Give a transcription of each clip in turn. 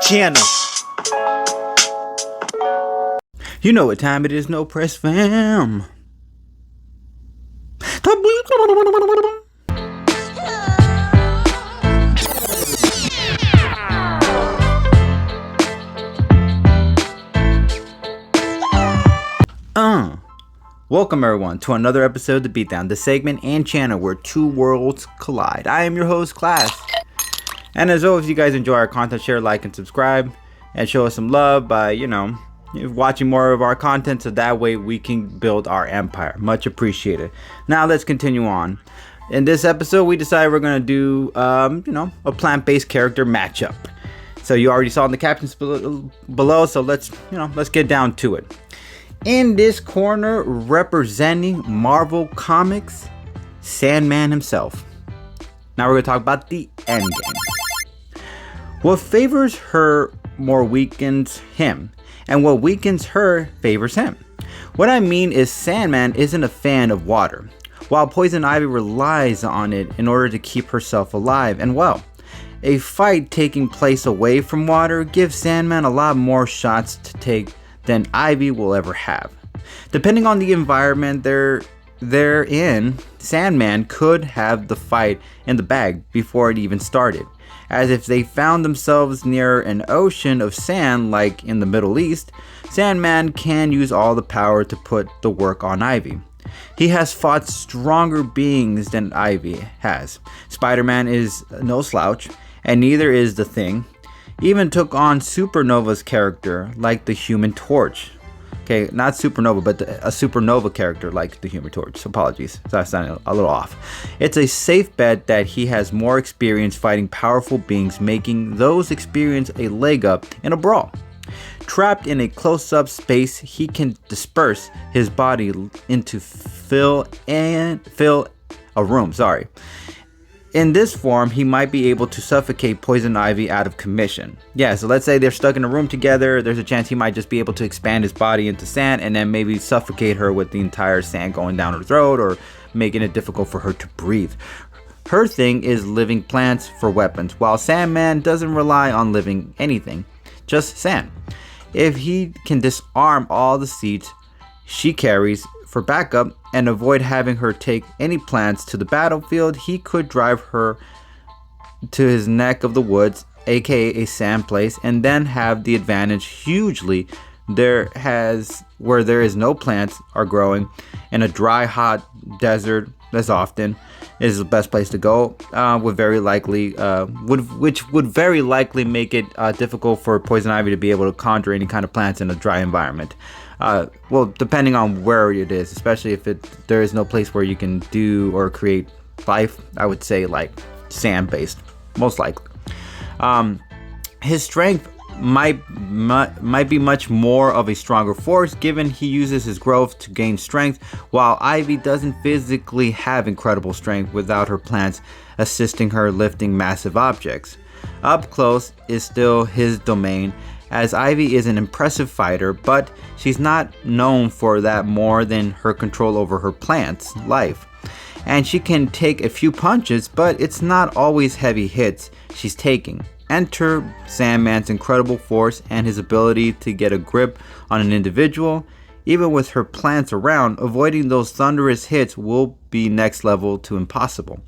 channel. You know what time it is, no press fam. Welcome everyone to another episode of The Beatdown, the segment and channel where two worlds collide. I am your host, Class. And as always, if you guys enjoy our content, share, like, and subscribe. And show us some love by, watching more of our content so that way we can build our empire. Much appreciated. Now let's continue on. In this episode, we decided we're going to do, a plant-based character matchup. So you already saw in the captions below, so let's get down to it. In this corner, representing Marvel Comics, Sandman himself. Now we're going to talk about the endgame. What favors her more weakens him, and what weakens her favors him. What I mean is Sandman isn't a fan of water, while Poison Ivy relies on it in order to keep herself alive and well. A fight taking place away from water gives Sandman a lot more shots to take than Ivy will ever have. Depending on the environment they're in, Sandman could have the fight in the bag before it even started. As if they found themselves near an ocean of sand like in the Middle East, Sandman can use all the power to put the work on Ivy. He has fought stronger beings than Ivy has. Spider-Man is no slouch, and neither is the Thing. Even took on Supernova's character like the Human Torch. Okay, not Supernova, but a Supernova character like the Human Torch. Apologies, that sounded a little off. It's a safe bet that he has more experience fighting powerful beings, making those experience a leg up in a brawl. Trapped in a close-up space, he can disperse his body into fill a room. In this form, he might be able to suffocate Poison Ivy out of commission. Yeah, so let's say they're stuck in a room together. There's a chance he might just be able to expand his body into sand and then maybe suffocate her with the entire sand going down her throat or making it difficult for her to breathe. Her thing is living plants for weapons, while Sandman doesn't rely on living anything, just sand. If he can disarm all the seeds she carries for backup and avoid having her take any plants to the battlefield, he could drive her to his neck of the woods, aka a sand place, and then have the advantage hugely where there is no plants are growing in a dry, hot desert. As often is the best place to go, which would very likely make it difficult for Poison Ivy to be able to conjure any kind of plants in a dry environment. Depending on where it is, especially if there is no place where you can do or create life, I would say like sand-based, most likely. His strength might be much more of a stronger force, given he uses his growth to gain strength, while Ivy doesn't physically have incredible strength without her plants assisting her lifting massive objects. Up close is still his domain, as Ivy is an impressive fighter, but she's not known for that more than her control over her plant's life. And she can take a few punches, but it's not always heavy hits she's taking. Enter Sandman's incredible force and his ability to get a grip on an individual. Even with her plants around, avoiding those thunderous hits will be next to impossible.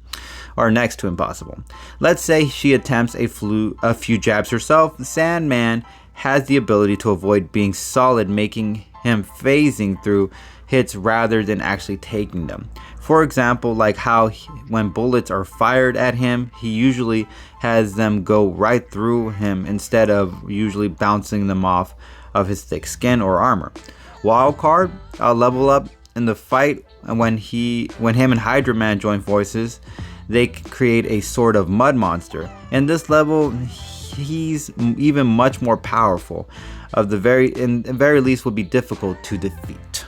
Let's say she attempts a few jabs herself. Sandman has the ability to avoid being solid, making him phasing through hits rather than actually taking them. For example, like how when bullets are fired at him, he usually has them go right through him instead of usually bouncing them off of his thick skin or armor. Wildcard, level up in the fight, and when him and Hydra Man join forces, they create a sort of mud monster. In this level, he's even much more powerful. In the very least, will be difficult to defeat.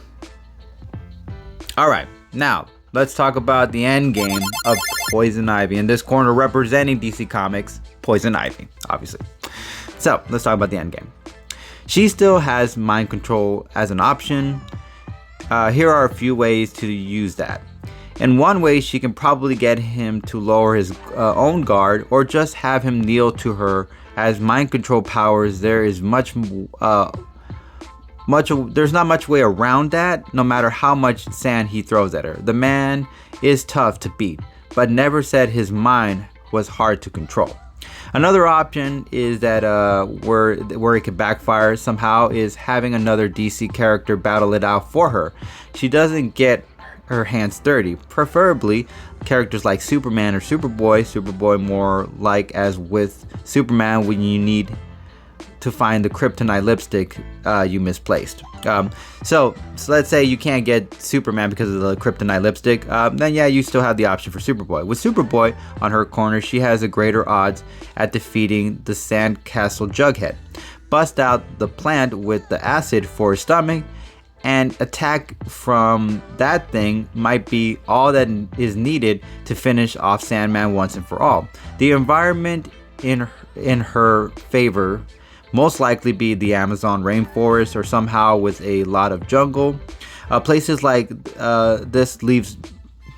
Alright, now let's talk about the end game of Poison Ivy. In this corner, representing DC Comics, Poison Ivy, obviously. So, let's talk about the end game. She still has mind control as an option. Here are a few ways to use that. In one way, she can probably get him to lower his own guard or just have him kneel to her as mind control powers, there is there's not much way around that, no matter how much sand he throws at her. The man is tough to beat, but never said his mind was hard to control. Another option is that where it could backfire somehow is having another DC character battle it out for her. She doesn't get her hands dirty. Preferably characters like Superman or Superboy more like as with Superman when you need to find the kryptonite lipstick you misplaced. So let's say you can't get Superman because of the kryptonite lipstick, then yeah, you still have the option for Superboy. With Superboy on her corner, she has a greater odds at defeating the Sandcastle Jughead. Bust out the plant with the acid for his stomach, and attack from that thing might be all that is needed to finish off Sandman once and for all. The environment in her favor most likely be the Amazon rainforest or somehow with a lot of jungle. Places like this leaves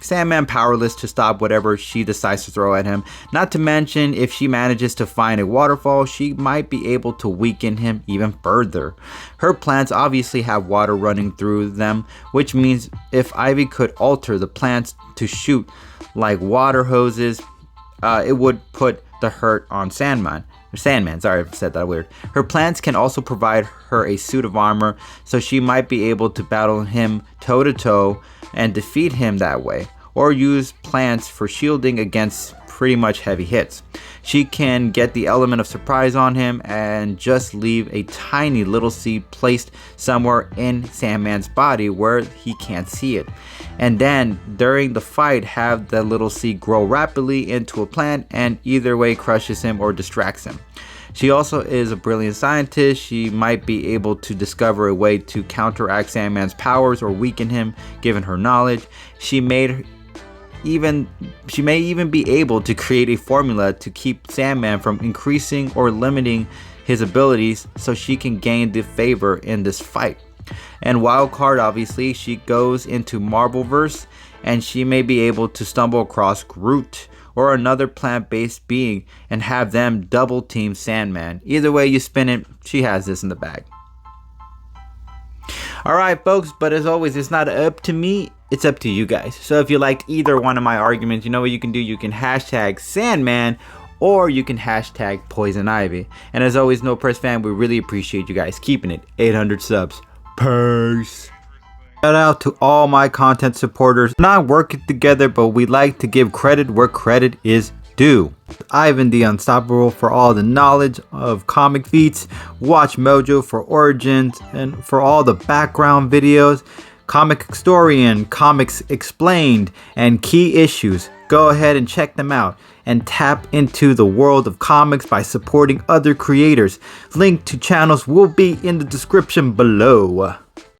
Sandman powerless to stop whatever she decides to throw at him. Not to mention, if she manages to find a waterfall, she might be able to weaken him even further. Her plants obviously have water running through them, which means if Ivy could alter the plants to shoot like water hoses, it would put the hurt on Sandman, sorry, I said that weird. Her plants can also provide her a suit of armor, so she might be able to battle him toe to toe and defeat him that way, or use plants for shielding against pretty much heavy hits. She can get the element of surprise on him and just leave a tiny little seed placed somewhere in Sandman's body where he can't see it, and then during the fight have the little seed grow rapidly into a plant and either way crushes him or distracts him. She also is a brilliant scientist. She might be able to discover a way to counteract Sandman's powers or weaken him given her knowledge. She may even be able to create a formula to keep Sandman from increasing or limiting his abilities so she can gain the favor in this fight. And wild card, obviously, she goes into Marbleverse and she may be able to stumble across Groot or another plant-based being and have them double team Sandman. Either way you spin it, she has this in the bag. Alright folks, but as always, it's not up to me, it's up to you guys. So if you liked either one of my arguments, you know what you can do? You can hashtag Sandman or you can hashtag Poison Ivy. And as always, No Press Fam, we really appreciate you guys keeping it 800 subs. Peace. Shout out to all my content supporters. We're not working together, but we like to give credit where credit is due. Ivan the Unstoppable for all the knowledge of comic feats. Watch Mojo for origins and for all the background videos. Comic Historian, Comics Explained, and Key Issues. Go ahead and check them out and tap into the world of comics by supporting other creators. Link to channels will be in the description below.